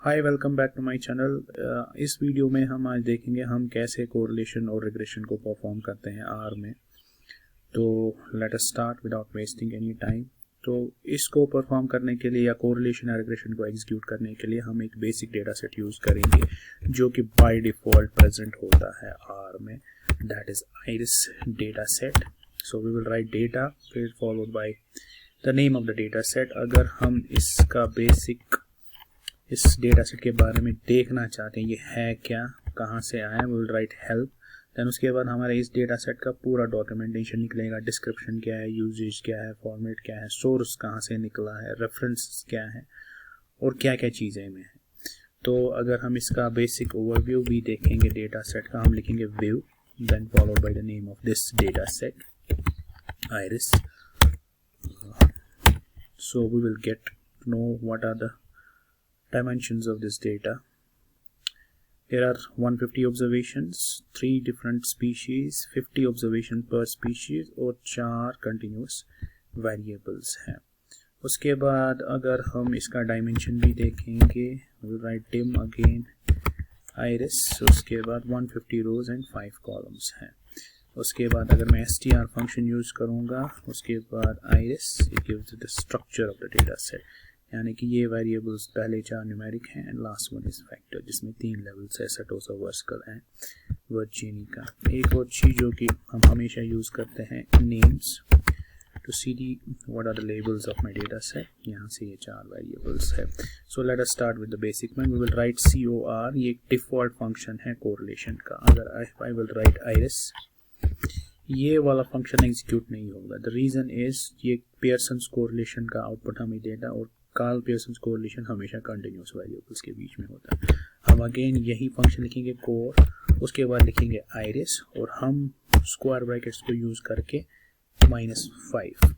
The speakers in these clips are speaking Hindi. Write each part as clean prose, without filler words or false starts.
Hi welcome back to my channel. इस वीडियो में हम आज देखेंगे हम कैसे कोरिलेशन और रिग्रेशन को परफॉर्म करते हैं आर में। तो late us start without wasting any time. तो इसको परफॉर्म करने के लिए या कोरिलेशन या रिग्रेशन को एग्जीक्यूट करने के लिए हम एक बेसिक डेटा सेट यूज़ करेंगे जो कि बाय डिफ़ॉल्ट प्रेजेंट होता है आर में, that is iris data set. So we will write data फिर followed by the name of the data set. अगर हम इसका बेसिक इस डेटा सेट के बारे में देखना चाहते हैं ये है क्या, कहाँ से आया, विल राइट हेल्प। देन उसके बाद हमारे इस डेटा सेट का पूरा डॉक्यूमेंटेशन निकलेगा, डिस्क्रिप्शन क्या है, यूजेज क्या है, फॉर्मेट क्या है, सोर्स कहाँ से निकला है, रेफरेंस क्या है और क्या क्या चीज़ें में है। तो अगर हम इसका बेसिक ओवरव्यू भी देखेंगे डेटा सेट का, हम लिखेंगे view then followed by the name of this data set iris. So we will get to know what are the dimensions of this data. There are 150 observations, 3 different species, 50 observation per species और 4 continuous variables हैं। उसके बाद अगर हम इसका डायमेंशन भी देखेंगे, we'll write dim again iris। उसके बाद 150 rows and 5 columns हैं। उसके बाद अगर मैं str फंक्शन यूज़ करूँगा, उसके बाद iris it gives the structure of the data set, यानी कि ये वेरिएबल्स पहले 4 न्यूमेरिक हैं and last one is factor जिसमें 3 लेवल्स है, सटोसा, वर्सकल एंड वर्जीनी का। एक और चीज़ जो कि हम हमेशा यूज़ करते हैं, names to see the what are the labels of my data set. यहाँ से ये 4 वेरिएबल्स है। So let us start with the basic one. We will write COR, ये एक डिफ़ॉल्ट फंक्शन है कोरिलेशन का। अगर आई विल राइट आइरिस, ये वाला फंक्शन एग्जीक्यूट नहीं होगा। द रीज़न इज ये पियर्सन्स कोरिलेशन का आउटपुट हमें देता और कार्ल पियर्सन्स कोरिलेशन हमेशा कंटिन्यूस वेरिएबल्स के बीच में होता है। हम अगेन यही फंक्शन लिखेंगे कोर, उसके बाद लिखेंगे आइरिस और हम स्क्वायर ब्रैकेट्स को यूज़ करके -5।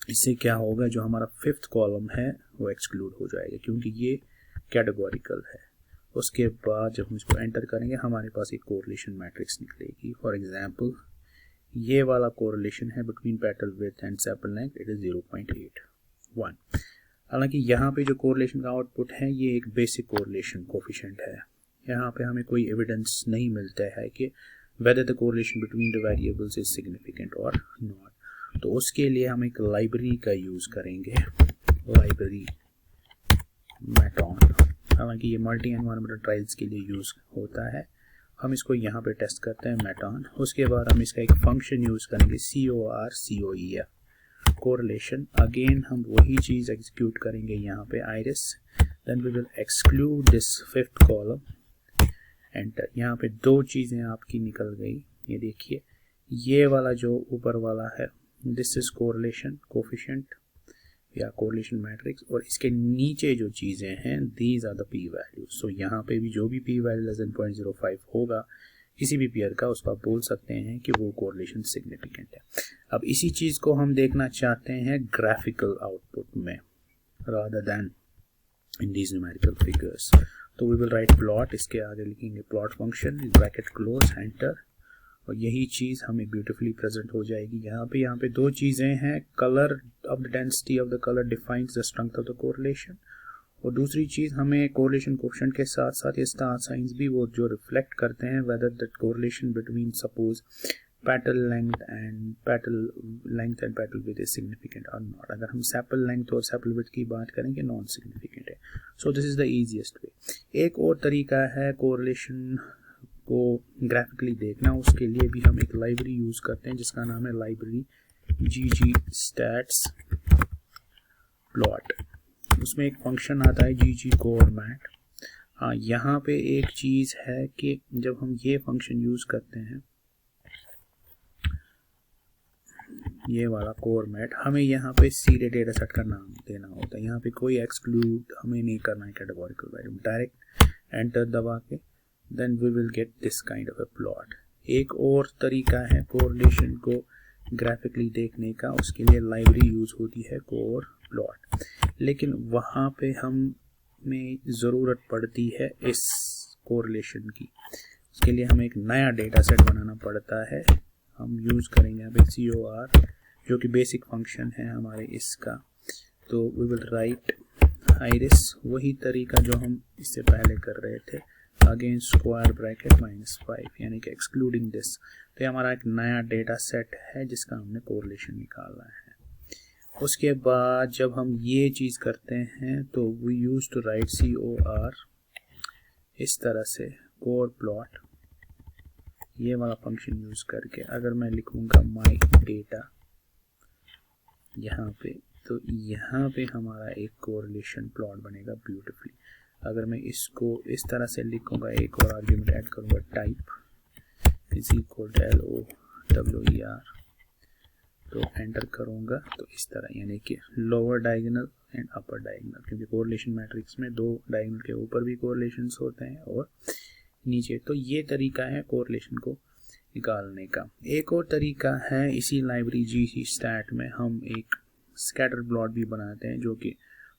इससे क्या होगा, जो हमारा 5th कॉलम है वो एक्सक्लूड हो जाएगा क्योंकि ये कैटेगोरिकल है। उसके बाद जब हम इसको एंटर करेंगे हमारे पास एक कोरिलेशन मैट्रिक्स निकलेगी। फॉर एग्जाम्पल ये वाला कोरिलेशन है between petal width and sepal length, it is 0.81। हालांकि यहाँ पे जो कोरिलेशन का आउटपुट है ये एक बेसिक कोरिलेशन कोफिशिएंट है। यहाँ पे हमें कोई एविडेंस नहीं मिलता है कि weather the correlation between the variables is significant और नॉट। तो उसके लिए हम एक लाइब्रेरी का यूज़ करेंगे, लाइब्रेरी मैटॉन। हालांकि ये मल्टी एनवायरमेंटल ट्रायल्स के लिए यूज़ होता है। हम इसको यहाँ पे टेस्ट करते हैं मैटॉन। उसके बाद हम इसका एक फंक्शन यूज़ करेंगे COREF कोरिलेशन। अगेन हम वही चीज़ एग्जीक्यूट करेंगे यहाँ पे iris. Then we will exclude this 5th column, enter. यहाँ पे 2 चीज़ें आपकी निकल गई, ये देखिए। ये वाला जो ऊपर वाला है दिस इज कोरिलेशन कोफिशिएंट या कोरिलेशन मैट्रिक्स, और इसके नीचे जो चीज़ें हैं these are the p values. सो यहाँ पे भी जो भी पी वैल्यू लेस देन 0.05 होगा किसी भी पेयर का, उसको आप बोल सकते हैं कि वो कोरिलेशन सिग्निफिकेंट है। अब इसी चीज़ को हम देखना चाहते हैं ग्राफिकल आउटपुट में rather than in these numerical figures. तो वी विल राइट प्लॉट, इसके आगे लिखेंगे plot function, bracket close, enter, और यही चीज़ हमें ब्यूटीफुली प्रेजेंट हो जाएगी। यहाँ पे 2 चीज़ें हैं, colour of the density of the colour defines the strength of the correlation, और दूसरी चीज़ हमें कोरिलेशन कोएफिशिएंट के साथ साथ ये स्टार साइंस भी वो जो रिफ्लेक्ट करते हैं whether that correlation between suppose petal length and petal width is significant और नॉट। अगर हम सेपल लेंथ और सेपल विड्थ की बात करेंगे नॉन सिग्निफिकेंट है। So this is the easiest way. एक और तरीका है कोरिलेशन को ग्राफिकली देखना, उसके लिए भी हम एक लाइब्रेरी यूज़ करते हैं जिसका नाम है लाइब्रेरी ggstatsplot। उसमें एक फंक्शन आता है ggcoremat। हाँ, यहाँ पे एक चीज़ है कि जब हम ये फंक्शन यूज़ करते हैं, ये वाला कोरमेट, हमें यहाँ पे सीधे डेटा सेट का नाम देना होता है। यहाँ पे कोई एक्सक्लूड हमें नहीं करना है कैटेगोरिकल वैल्यू, डायरेक्ट एंटर दबा के then we will get this kind of a plot. एक और तरीका है कोरिलेशन को ग्राफिकली देखने का, उसके लिए लाइब्रेरी यूज़ होती है कोर प्लॉट, लेकिन वहाँ पे हमें ज़रूरत पड़ती है इस कोरिलेशन की। उसके लिए हमें एक नया डेटा सेट बनाना पड़ता है। हम यूज़ करेंगे यहाँ पे COR जो कि बेसिक फंक्शन है हमारे इसका। तो वी विल राइट आइरिस, वही तरीका जो हम इससे पहले कर रहे थे, अगेन स्क्वायर ब्रैकेट -5 यानी कि एक्सक्लूडिंग दिस। तो ये हमारा एक नया डेटा सेट है जिसका हमने कोरिलेशन निकालना है। उसके बाद जब हम ये चीज़ करते हैं तो we use to write COR इस तरह से, कोर प्लॉट, ये वाला फंक्शन यूज करके। अगर मैं लिखूंगा माई डेटा यहाँ पे, तो यहाँ पे हमारा एक कोरिलेशन प्लॉट बनेगा ब्यूटीफुली। अगर मैं इसको इस तरह से लिखूंगा, एक और आर्ग्यूमेंट ऐड करूंगा, type is equal to LOWER, तो एंटर करूंगा तो इस तरह, यानी कि lower diagonal and upper diagonal, क्योंकि कोरिलेशन मैट्रिक्स में दो डायगोनल के ऊपर भी कोरिलेशंस होते हैं और नीचे। तो ये तरीका है कोरिलेशन को निकालने का। एक और तरीका है, इसी लाइब्रेरी GCStat में हम एक स्कैटर प्लॉट भी बनाते हैं जो कि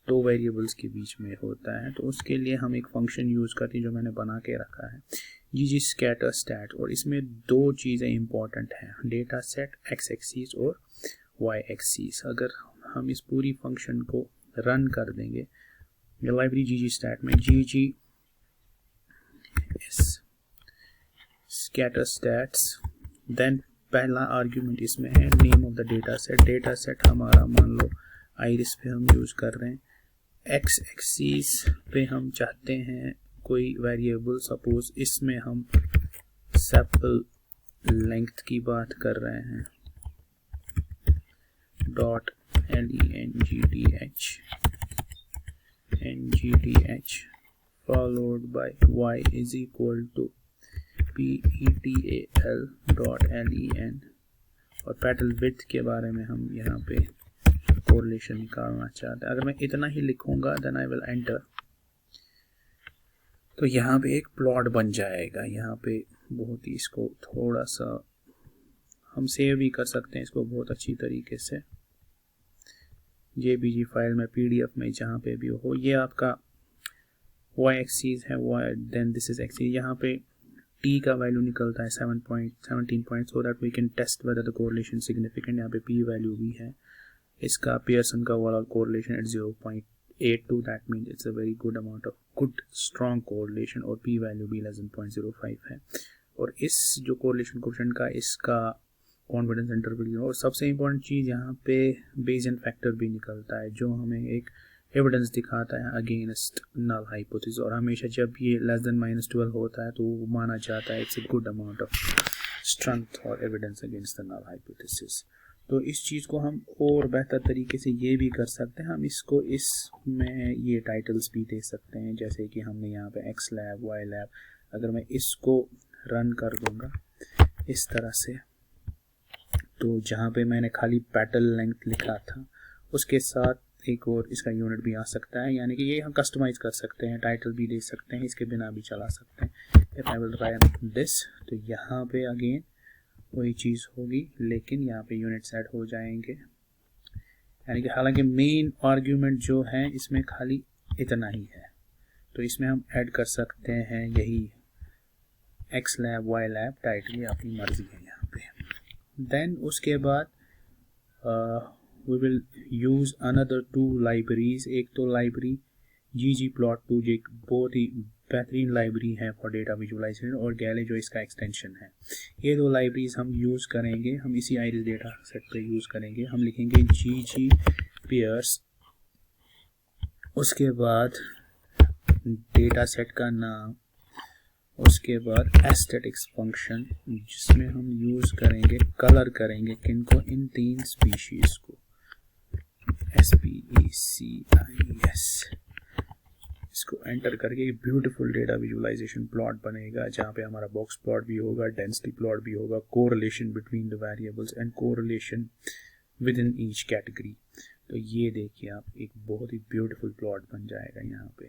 दो वेरिएबल्स के बीच में होता है। तो उसके लिए हम एक फंक्शन यूज करते हैं जो मैंने बना के रखा है, GGScatterStat, और इसमें दो चीज़ें इंपॉर्टेंट हैं, डेटा सेट x एक्सिस और y एक्सिस। अगर हम इस पूरी फंक्शन को रन कर देंगे लाइब्रेरी GGStat में, GGScatterStats, देन पहला आर्ग्यूमेंट इसमें है name of the data set. Data set हमारा मान लो आइरिस पे हम यूज कर रहे हैं, x एक्सिस पे हम चाहते हैं कोई वेरिएबल, सपोज इसमें हम सैंपल लेंथ की बात कर रहे हैं, .length followed by y is equal to petal.len, और पेटल विड्थ के बारे में हम यहाँ पे कोरिलेशन निकालना चाहते हैं। अगर मैं इतना ही लिखूंगा देन आई विल एंटर, तो यहाँ पे एक प्लॉट बन जाएगा। यहाँ पे बहुत ही, इसको थोड़ा सा हम सेव भी कर सकते हैं इसको बहुत अच्छी तरीके से, JPG फाइल में, PDF में, जहाँ पे भी हो। ये आपका y एक्सिस है, देन दिस इज एक्सिस। यहाँ पे t का वैल्यू निकलता है 17 point, so that we can test whether the correlation significant. यहाँ पे p वैल्यू भी है, इसका पियर्सन का overall correlation at 0.82, that mean it's a very good amount of good strong correlation, और p वैल्यू भी लेस देन 0.05 है। और इस जो कोरिलेशन कोएफिशिएंट का इसका कॉन्फिडेंस इंटरवल, और सबसे इंपॉर्टेंट चीज़ यहाँ पे बेसियन फैक्टर भी निकलता है जो हमें एक एविडेंस दिखाता है अगेंस्ट नल हाइपोथेसिस, और हमेशा जब ये लेस देन -12 होता है तो वो माना जाता है it's a good amount of strength और evidence against the null hypothesis. तो इस चीज़ को हम और बेहतर तरीके से ये भी कर सकते हैं, हम इसको इसमें ये टाइटल्स भी दे सकते हैं, जैसे कि हमने यहाँ पे x लैब, y लैब। अगर मैं इसको रन कर दूंगा इस तरह से, तो जहाँ पे मैंने खाली पेटल लेंथ लिखा था उसके साथ एक और इसका यूनिट भी आ सकता है, यानी कि ये हम कस्टमाइज कर सकते हैं, टाइटल भी दे सकते हैं, इसके बिना भी चला सकते हैं। If I will run this, तो यहाँ पे अगेन वही चीज़ होगी, लेकिन यहाँ पे यूनिट्स ऐड हो जाएंगे, यानी कि हालांकि मेन आर्ग्यूमेंट जो है इसमें खाली इतना ही है, तो इसमें हम ऐड कर सकते हैं यही x lab, y lab, title अपनी मर्जी है यहाँ पे। देन उसके बाद we will use another 2 libraries. एक तो लाइब्रेरी ggplot2 जो एक बहुत ही बेहतरीन लाइब्रेरी है फॉर डेटा विजुअलाइजेशन, और गैले जो इसका एक्सटेंशन है। ये दो लाइब्रेरीज हम यूज़ करेंगे, हम इसी आइरिस डेटा सेट पे यूज़ करेंगे। हम लिखेंगे ggpears, उसके बाद डेटा सेट का नाम, उसके बाद एस्थेटिक्स फंक्शन जिसमें हम यूज़ करेंगे, कलर करेंगे किनको, इन 3 स्पीशीज को, SPECIS। इसको एंटर करके ब्यूटीफुल डेटा विजुअलाइजेशन प्लॉट बनेगा, जहाँ पे हमारा बॉक्स प्लॉट भी होगा, डेंसिटी प्लॉट भी होगा, correlation between the variables and correlation with in each category. तो ये देखिए आप, एक बहुत ही ब्यूटीफुल प्लॉट बन जाएगा यहाँ पे,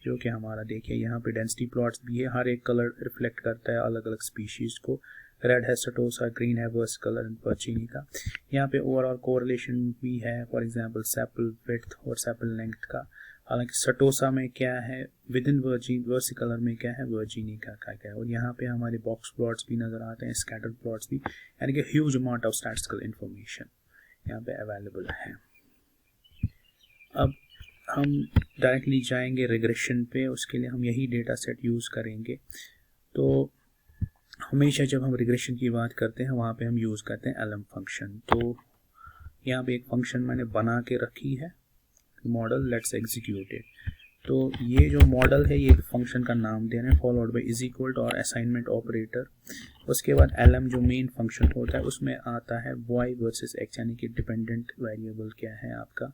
जो कि हमारा देखिए यहाँ पे डेंसिटी प्लॉट्स भी है, हर एक कलर रिफ्लेक्ट करता है अलग अलग स्पीशीज को। रेड है सटोसा, ग्रीन है वर्स कलर एंड पर्चिनी का। यहाँ पे ओवरऑल कोरिलेशन भी है, फॉर एग्जांपल सैपल विड्थ और सैपल लेंथ का। हालांकि सटोसा में क्या है, विद इन वर्सी कलर में क्या है, वर्जिनी का क्या है। और यहाँ पे हमारे बॉक्स प्लॉट्स भी नजर आते हैं, स्कैटर प्लॉट्स भी, यानी कि huge amount of statistical information यहाँ पे अवेलेबल है। अब हम डायरेक्टली जाएंगे रिग्रेशन पे, उसके लिए हम यही डेटा सेट यूज़ करेंगे। तो हमेशा जब हम रिग्रेशन की बात करते हैं वहाँ पे हम यूज़ करते हैं lm फंक्शन। तो यहाँ पे एक फंक्शन मैंने बना के रखी है मॉडल, लेट्स एग्जीक्यूट इट। तो ये जो मॉडल है ये फंक्शन का नाम देना है, followed by is equal to और असाइनमेंट ऑपरेटर। उसके बाद lm जो मेन फंक्शन होता है उसमें आता है y वर्सेस x, यानी कि डिपेंडेंट वेरिएबल क्या है आपका,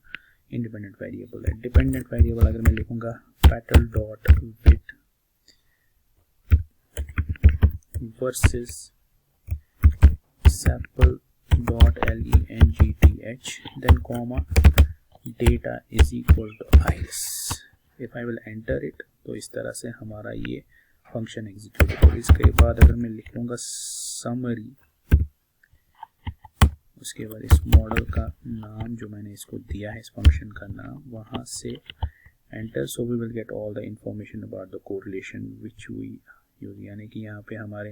इंडिपेंडेंट वेरिएबल है। डिपेंडेंट वेरिएबल अगर मैं लिखूंगा petal dot width versus sepal dot length, then comma data is equal to iris। if I will enter it, तो इस तरह से हमारा ये फंक्शन एग्जीक्यूट होगा। इसके बाद अगर मैं लिख लूँगा समरी, उसके बाद इस मॉडल का नाम जो मैंने इसको दिया है, इस फंक्शन का नाम, वहाँ से enter. So we will get all the information about the correlation which we use, यानी कि यहाँ पे हमारे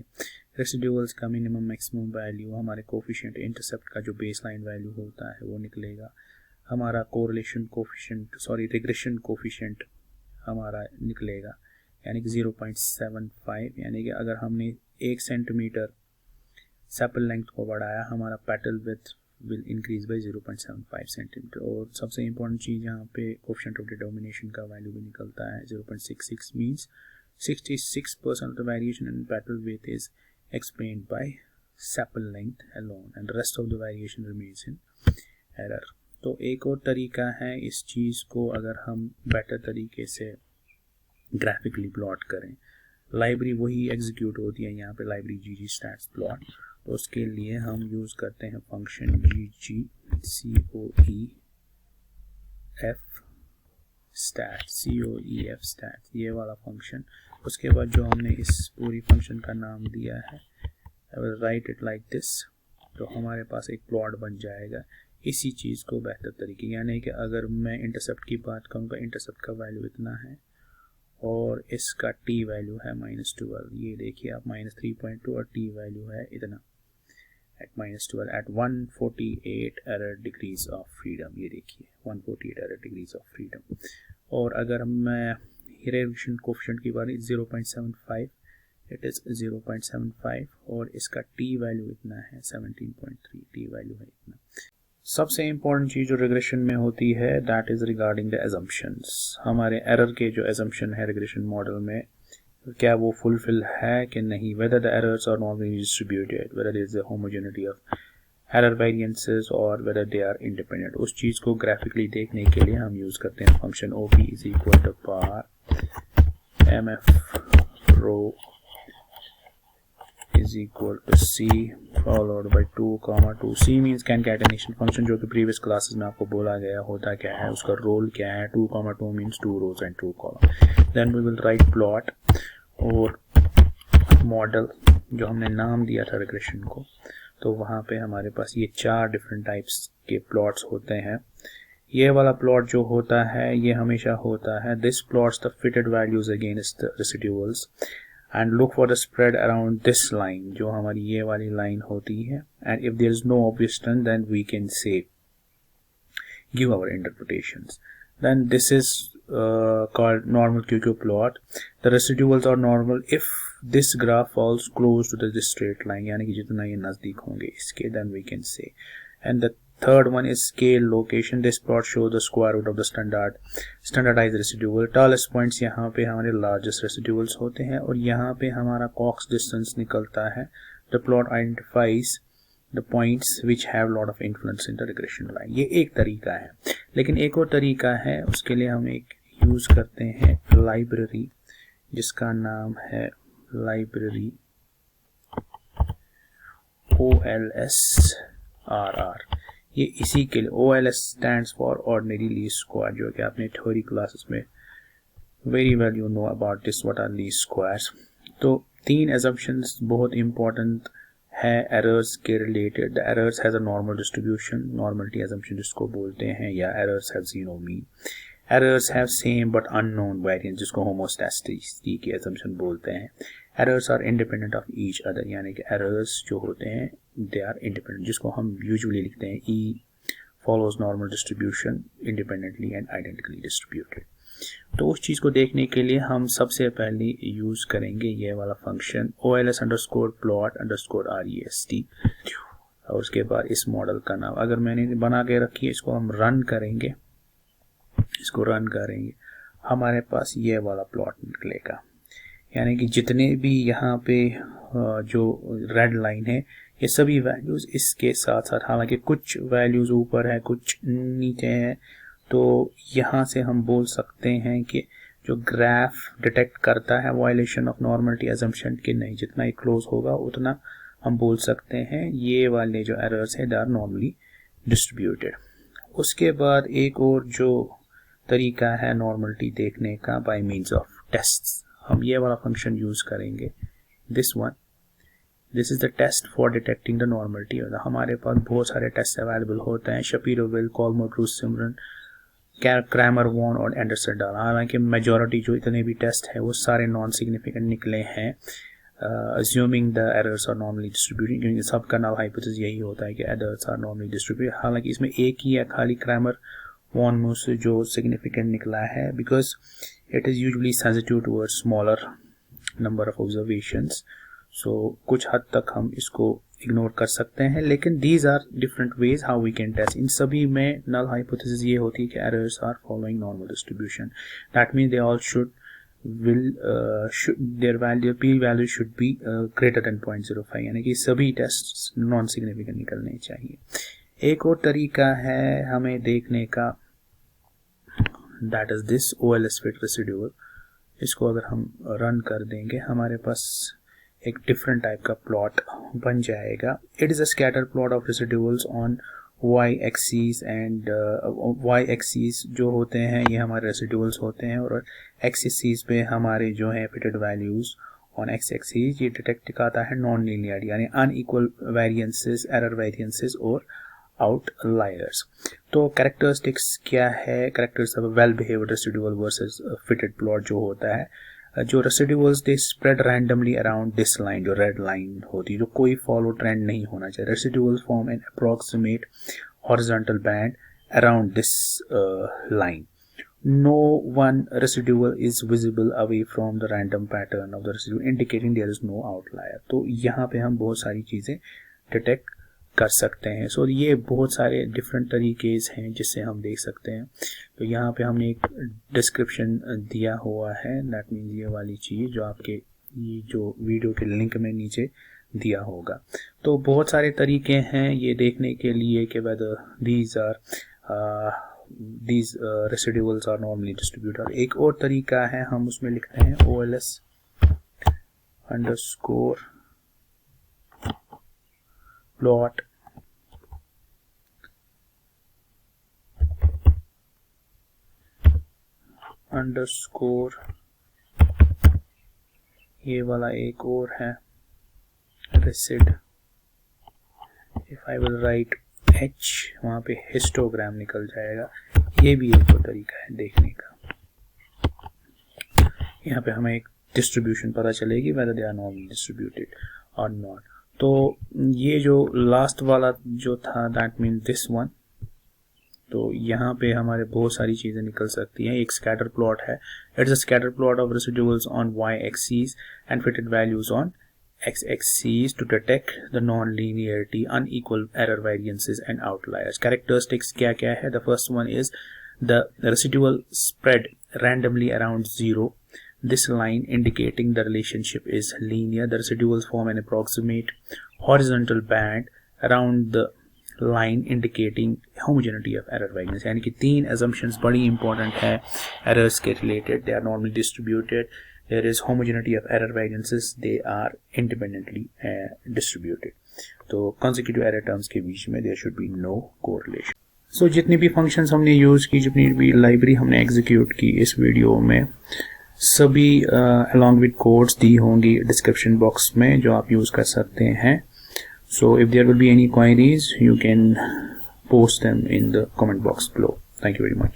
रेसिड्यूल्स का मिनिमम मैक्सिमम वैल्यू, हमारे कोफिशिएंट इंटरसेप्ट का जो बेसलाइन वैल्यू होता है वो निकलेगा, हमारा कोरिलेशन कोफिशिएंट रिग्रेशन कोफिशिएंट हमारा निकलेगा, यानी कि 0.75, यानी कि अगर हमने 1 सेंटीमीटर सेपल लेंथ को बढ़ाया, हमारा petal width will increase by 0.75 centimetre. और सबसे इंपॉर्टेंट चीज़ यहाँ पे कोफिशिएंट ऑफ डिटर्मिनेशन का वैल्यू भी निकलता है 0.66, means 66% of the variation in petal width is explained by sepal length alone and the rest of the variation remains in error। तो एक और तरीका है इस चीज़ को अगर हम बेटर तरीके से ग्राफिकली प्लॉट करें, लाइब्रेरी वही एग्जीक्यूट होती है यहाँ पे, लाइब्रेरी gg stats plot। तो उसके लिए हम यूज़ करते हैं फंक्शन gg coef stats, ये वाला फंक्शन। उसके बाद जो हमने इस पूरी फंक्शन का नाम दिया है, आई will right it like this, तो हमारे पास एक प्लॉट बन जाएगा इसी चीज़ को बेहतर तरीके, यानी कि अगर मैं इंटरसेप्ट की बात करूँगा, इंटरसेप्ट का वैल्यू इतना है और इसका t वैल्यू है -12, ये देखिए आप -3.2 और t वैल्यू है इतना at -12 at 148 error degrees of freedom, ये देखिए 148 एरर डिग्रीज ऑफ फ्रीडम। और अगर मैं रिग्रेशन कोफिशिएंट की बात 0.75, इट इज़ 0.75 और इसका t वैल्यू इतना है 17.3, t वैल्यू है इतना। सबसे इम्पोर्टेंट चीज़ जो रिग्रेशन में होती है that is regarding the assumptions, हमारे एरर के जो एजम्पशन है रिग्रेशन मॉडल में क्या वो फुलफिल है कि नहीं, whether the errors are normally distributed, whether is the homogeneity of error variances और वेदर दे आर इंडिपेंडेंट। उस चीज़ को ग्राफिकली देखने के लिए हम यूज़ करते हैं function OP is equal to par MF row is equal to C followed by 2, 2 C means concatenation function, जो कि प्रीवियस क्लासेस में आपको बोला गया होता क्या है, उसका रोल क्या है। 2, 2 means 2 rows and 2 columns। then we will write plot और मॉडल जो हमने नाम दिया था रिग्रेशन को, तो वहाँ पे हमारे पास ये 4 डिफरेंट टाइप्स के प्लॉट्स होते हैं। ये वाला प्लॉट जो होता है ये हमेशा होता है this plots the fitted values against the residuals and look for the spread around this line, जो हमारी ये वाली लाइन होती है। And if there is no obvious turn then we can say give our interpretations. Then this is called normal QQ plot। The residuals are normal if this graph falls close to the straight line, यानी कि जितना ये नजदीक होंगे इसके, then we can say। And the third one is scale location। This plot shows the square root of the standardized residual। tallest points यहाँ पे हमारे largest residuals होते हैं और यहाँ पे हमारा Cox distance निकलता है। The plot identifies the points which have lot of influence in the regression line। ये एक तरीका है, लेकिन एक और तरीका है, उसके लिए हम एक यूज करते हैं लाइब्रेरी जिसका नाम है लाइब्रेरी OLSRR। ये इसी के लिए OLS stands for ordinary least square, जो कि आपने थ्योरी क्लासेस में very well you know about this what are least squares। तो 3 assumptions बहुत important है एरर्स के related. The errors has a normal distribution, normality assumption जिसको बोलते हैं, या errors have zero mean. Errors have same but unknown variance जिसको होमोस्टैटिसिटी की एजम्पशन बोलते हैं। Errors are independent of each other, यानी कि एरर्स जो होते हैं दे आर इंडिपेंडेंट, जिसको हम यूजुअली लिखते हैं E follows normal distribution independently and identically distributed. तो उस चीज़ को देखने के लिए हम सबसे पहले यूज़ करेंगे ये वाला फंक्शन OLS_plot_rest और उसके बाद इस मॉडल का नाम अगर मैंने बना के रखी है, इसको हम रन करेंगे, हमारे पास ये वाला प्लॉट निकलेगा। यानी कि जितने भी यहाँ पे जो रेड लाइन है ये सभी वैल्यूज़ इसके साथ साथ, हालांकि कुछ वैल्यूज़ ऊपर है कुछ नीचे है, तो यहाँ से हम बोल सकते हैं कि जो ग्राफ डिटेक्ट करता है वायलेशन ऑफ नॉर्मलिटी अजम्पशन के नहीं, जितना ही क्लोज होगा उतना हम बोल सकते हैं ये वाले जो एरर्स है दे आर नॉर्मली डिस्ट्रीब्यूटेड। उसके बाद एक और जो तरीका है नॉर्मलिटी देखने का बाय मीन्स ऑफ टेस्ट्स, हम ये वाला फंक्शन यूज करेंगे, this is the test for detecting the normality. हमारे पास बहुत सारे टेस्ट अवेलेबल होते हैं, शपीरो-विल, कोलमर-क्रूज सिमरन, क्रैमर-वॉन और एंडरसन-डाल। हालांकि मेजॉरिटी जो इतने भी टेस्ट है वो सारे नॉन सिग्निफिकेंट निकले हैं, assuming the errors are normally distributed, क्योंकि सबका नल हाइपोथेसिस यही होता है कि errors are normally distributed। हालांकि इसमें एक ही है खाली क्रैमर-वॉन में से जो सिग्निफिकेंट निकला है, because it is usually sensitive towards smaller number of observations, so कुछ हद तक हम इसको इग्नोर कर सकते हैं। लेकिन these are different ways how we can test। इन सभी में नल हाइपोथेसिस ये होती है कि errors are following normal distribution, that means they all their value p value should be greater than 0.05, यानी कि सभी टेस्ट नॉन सिग्निफिकेंट निकलने चाहिए। एक और तरीका है हमें देखने का, that is this OLS fit residual। इसको अगर हम रन कर देंगे हमारे पास एक डिफरेंट टाइप का प्लॉट बन जाएगा। It is a scatter plot of residuals on y axis and y axis जो होते हैं ये हमारे रेसिडुअल्स होते हैं, और x एक्सिस पे हमारे जो है fitted values on x axis ये डिटेक्ट दिखाता है नॉन लीनियरिटी, यानी अनइक्वल वेरिएंसेस, एरर वेरिएंसेस और आउटलायर्स। तो कैरेक्टरिस्टिक्स क्या है? Characters of well behaved residual versus fitted plot जो होता है, जो residuals they spread randomly around this line, जो रेड लाइन होती है, जो कोई फॉलो ट्रेंड नहीं होना चाहिए। Residuals form an approximate horizontal band around this line. No one residual is visible away from the random pattern of the residual, indicating there is no outlier। तो यहाँ पे हम बहुत सारी चीज़ें डिटेक्ट कर सकते हैं। सो ये बहुत सारे डिफरेंट तरीके हैं जिससे हम देख सकते हैं। तो यहाँ पे हमने एक डिस्क्रिप्शन दिया हुआ है, दैट मीन्स ये वाली चीज़ जो आपके ये जो वीडियो के लिंक में नीचे दिया होगा। तो बहुत सारे तरीके हैं ये देखने के लिए कि whether these residuals are normally distributed। एक और तरीका है, हम उसमें लिखते हैं OLS underscore plot underscore, ये वाला एक और है रेसिड, if I will write H वहाँ पे हिस्टोग्राम निकल जाएगा। ये भी एक और तरीका है देखने का, यहाँ पे हमें एक डिस्ट्रीब्यूशन पता चलेगी whether they are normally distributed or not। तो ये जो लास्ट वाला जो था दैट मीन दिस वन, तो यहाँ पे हमारे बहुत सारी चीज़ें निकल सकती हैं। एक स्कैटर प्लॉट है, it's a scatter plot of residuals on y axis and fitted values on x axis to detect the non-linearity, unequal error variances and outliers। Characteristics क्या क्या है? The first one is the residual spread randomly around 0, this line indicating the relationship is linear। The residuals form an approximate horizontal band around the line indicating homogeneity of error variance। यानी कि तीन assumptions बड़ी important है errors के related, they are normally distributed, there is homogeneity of error variances, they are independently distributed। तो consecutive error terms के बीच में there should be no correlation। So जितनी भी functions हमने यूज़ की, जितनी भी library हमने execute की इस वीडियो में, सभी along with codes दी होंगी description box में जो आप यूज़ कर सकते हैं। So if there will be any queries, you can post them in the comment box below। Thank you very much।